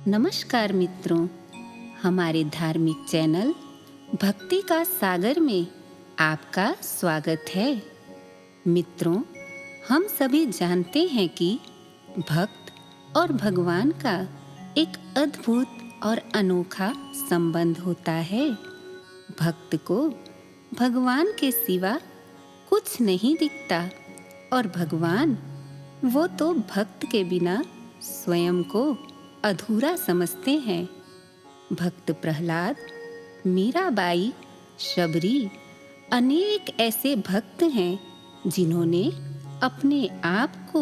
नमस्कार मित्रों, हमारे धार्मिक चैनल भक्ति का सागर में आपका स्वागत है। मित्रों, हम सभी जानते हैं कि भक्त और भगवान का एक अद्भुत और अनोखा संबंध होता है। भक्त को भगवान के सिवा कुछ नहीं दिखता और भगवान वो तो भक्त के बिना स्वयं को अधूरा समझते हैं। भक्त प्रहलाद, मीराबाई, शबरी, अनेक ऐसे भक्त हैं जिन्होंने अपने आप को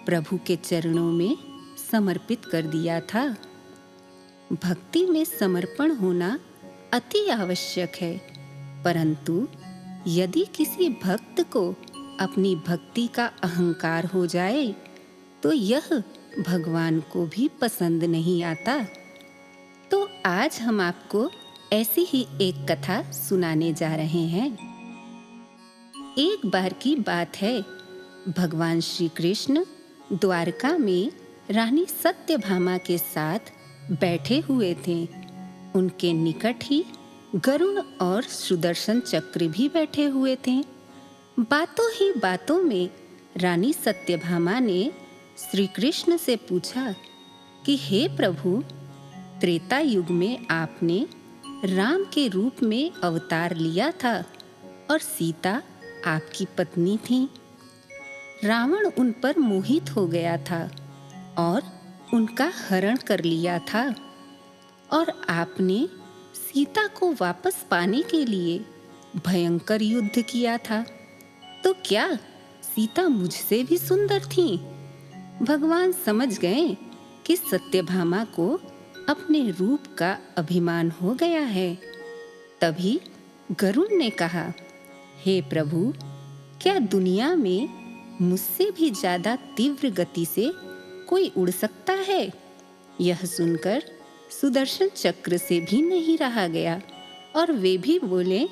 प्रभु के चरणों में समर्पित कर दिया था। भक्ति में समर्पण होना अति आवश्यक है, परंतु यदि किसी भक्त को अपनी भक्ति का अहंकार हो जाए तो यह भगवान को भी पसंद नहीं आता। तो आज हम आपको ऐसी ही एक कथा सुनाने जा रहे हैं। एक बार की बात है, भगवान श्री कृष्ण द्वारका में रानी सत्यभामा के साथ बैठे हुए थे। उनके निकट ही गरुड़ और सुदर्शन चक्र भी बैठे हुए थे। बातों ही बातों में रानी सत्यभामा ने श्री कृष्ण से पूछा कि हे प्रभु, त्रेता युग में आपने राम के रूप में अवतार लिया था और सीता आपकी पत्नी थी। रावण उन पर मोहित हो गया था और उनका हरण कर लिया था और आपने सीता को वापस पाने के लिए भयंकर युद्ध किया था। तो क्या सीता मुझसे भी सुंदर थी? भगवान समझ गए कि सत्यभामा को अपने रूप का अभिमान हो गया है। तभी गरुड़ ने कहा, हे प्रभु, क्या दुनिया में मुझसे भी ज्यादा तीव्र गति से कोई उड़ सकता है? यह सुनकर सुदर्शन चक्र से भी नहीं रहा गया और वे भी बोले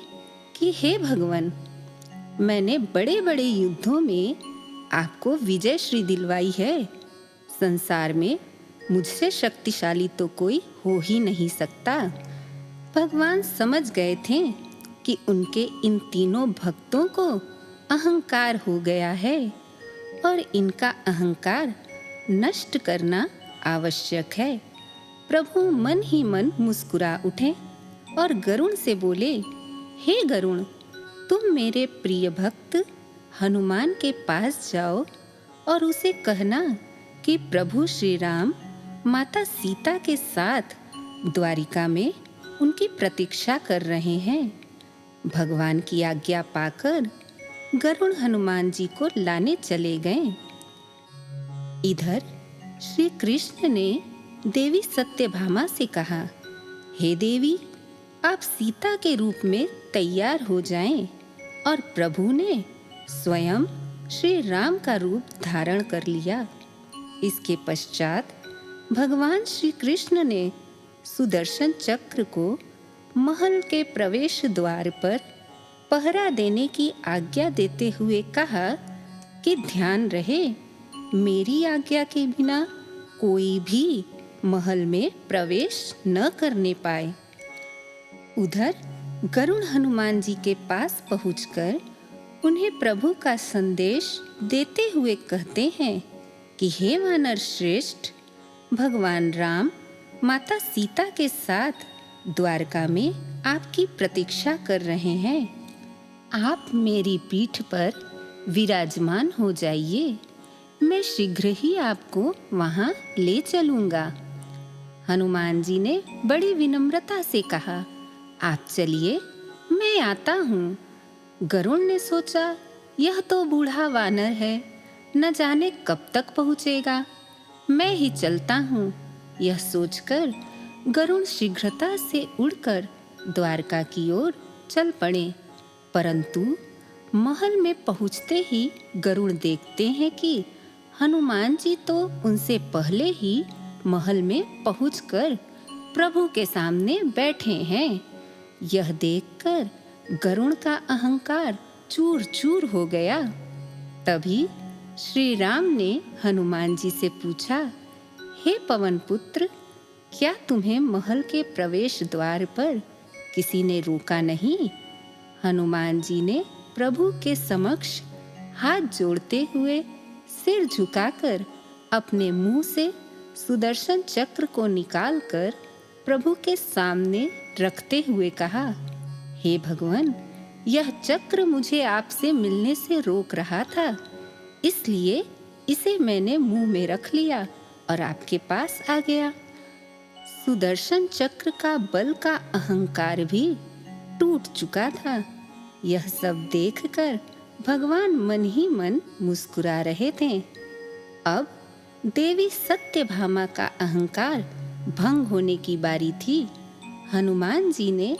कि हे भगवान, मैंने बड़े बड़े युद्धों में आपको विजय श्री दिलवाई है। संसार में मुझसे शक्तिशाली तो कोई हो ही नहीं सकता। भगवान समझ गए थे कि उनके इन तीनों भक्तों को अहंकार हो गया है और इनका अहंकार नष्ट करना आवश्यक है। प्रभु मन ही मन मुस्कुरा उठे और गरुड़ से बोले, हे गरुड़, तुम मेरे प्रिय भक्त हनुमान के पास जाओ और उसे कहना कि प्रभु श्री राम माता सीता के साथ द्वारिका में उनकी प्रतीक्षा कर रहे हैं। भगवान की आज्ञा पाकर गरुड़ हनुमान जी को लाने चले गए। इधर श्री कृष्ण ने देवी सत्यभामा से कहा, हे देवी, आप सीता के रूप में तैयार हो जाएं। और प्रभु ने स्वयं श्री राम का रूप धारण कर लिया। इसके पश्चात भगवान श्री कृष्ण ने सुदर्शन चक्र को महल के प्रवेश द्वार पर पहरा देने की आज्ञा देते हुए कहा कि ध्यान रहे, मेरी आज्ञा के बिना कोई भी महल में प्रवेश न करने पाए। उधर गरुड़ हनुमान जी के पास पहुंचकर उन्हें प्रभु का संदेश देते हुए कहते हैं कि हे वानर श्रेष्ठ, भगवान राम माता सीता के साथ द्वारका में आपकी प्रतीक्षा कर रहे हैं। आप मेरी पीठ पर विराजमान हो जाइए, मैं शीघ्र ही आपको वहां ले चलूंगा। हनुमान जी ने बड़ी विनम्रता से कहा, आप चलिए, मैं आता हूँ। गरुड़ ने सोचा, यह तो बूढ़ा वानर है, न जाने कब तक पहुँचेगा, मैं ही चलता हूँ। यह सोचकर गरुड़ शीघ्रता से उड़कर द्वारका की ओर चल पड़े। परंतु महल में पहुँचते ही गरुड़ देखते हैं कि हनुमान जी तो उनसे पहले ही महल में पहुँचकर प्रभु के सामने बैठे हैं। यह देखकर गरुड़ का अहंकार चूर चूर हो गया। तभी श्री राम ने हनुमान जी से पूछा, हे पवन पुत्र, क्या तुम्हें महल के प्रवेश द्वार पर किसी ने रोका नहीं? हनुमान जी ने प्रभु के समक्ष हाथ जोड़ते हुए सिर झुकाकर अपने मुंह से सुदर्शन चक्र को निकालकर प्रभु के सामने रखते हुए कहा, हे भगवान, यह चक्र मुझे आपसे मिलने से रोक रहा था, इसलिए इसे मैंने मुंह में रख लिया और आपके पास आ गया। सुदर्शन चक्र का बल का अहंकार भी टूट चुका था। यह सब देखकर भगवान मन ही मन मुस्कुरा रहे थे। अब देवी सत्यभामा का अहंकार भंग होने की बारी थी। हनुमान जी ने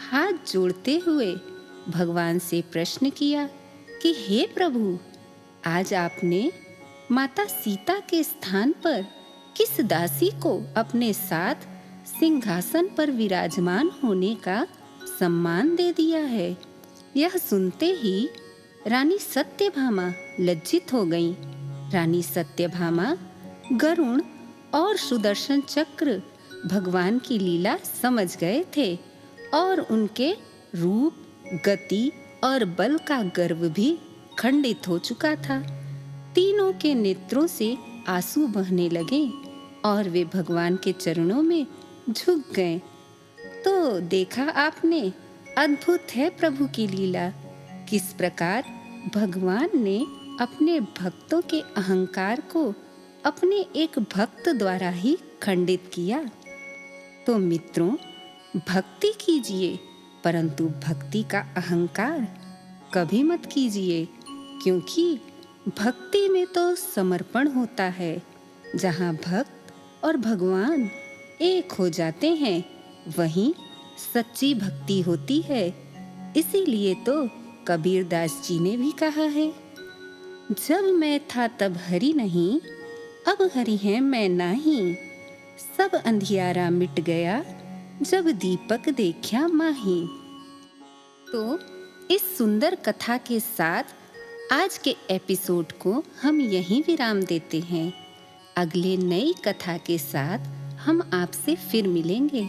हाथ जोड़ते हुए भगवान से प्रश्न किया कि हे प्रभु, आज आपने माता सीता के स्थान पर किस दासी को अपने साथ सिंहासन पर विराजमान होने का सम्मान दे दिया है? यह सुनते ही रानी सत्यभामा लज्जित हो गईं। रानी सत्यभामा गरुण और सुदर्शन चक्र भगवान की लीला समझ गए थे और उनके रूप, गति और बल का गर्व भी खंडित हो चुका था। तीनों के नेत्रों से आंसू बहने लगे और वे भगवान के चरणों में झुक गए। तो देखा आपने, अद्भुत है प्रभु की लीला, किस प्रकार भगवान ने अपने भक्तों के अहंकार को अपने एक भक्त द्वारा ही खंडित किया। तो मित्रों, भक्ति कीजिए, परंतु भक्ति का अहंकार कभी मत कीजिए, क्योंकि भक्ति में तो समर्पण होता है। जहाँ भक्त और भगवान एक हो जाते हैं, वहीं सच्ची भक्ति होती है। इसीलिए तो कबीरदास जी ने भी कहा है, जब मैं था तब हरि नहीं, अब हरि है मैं नाही। सब अंधियारा मिट गया, जब दीपक देखा माही। तो इस सुंदर कथा के साथ आज के एपिसोड को हम यहीं विराम देते हैं। अगले नई कथा के साथ हम आपसे फिर मिलेंगे।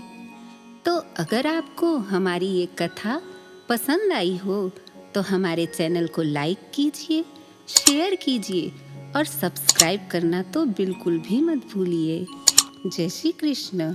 तो अगर आपको हमारी ये कथा पसंद आई हो तो हमारे चैनल को लाइक कीजिए, शेयर कीजिए और सब्सक्राइब करना तो बिल्कुल भी मत भूलिए। जय श्री कृष्ण।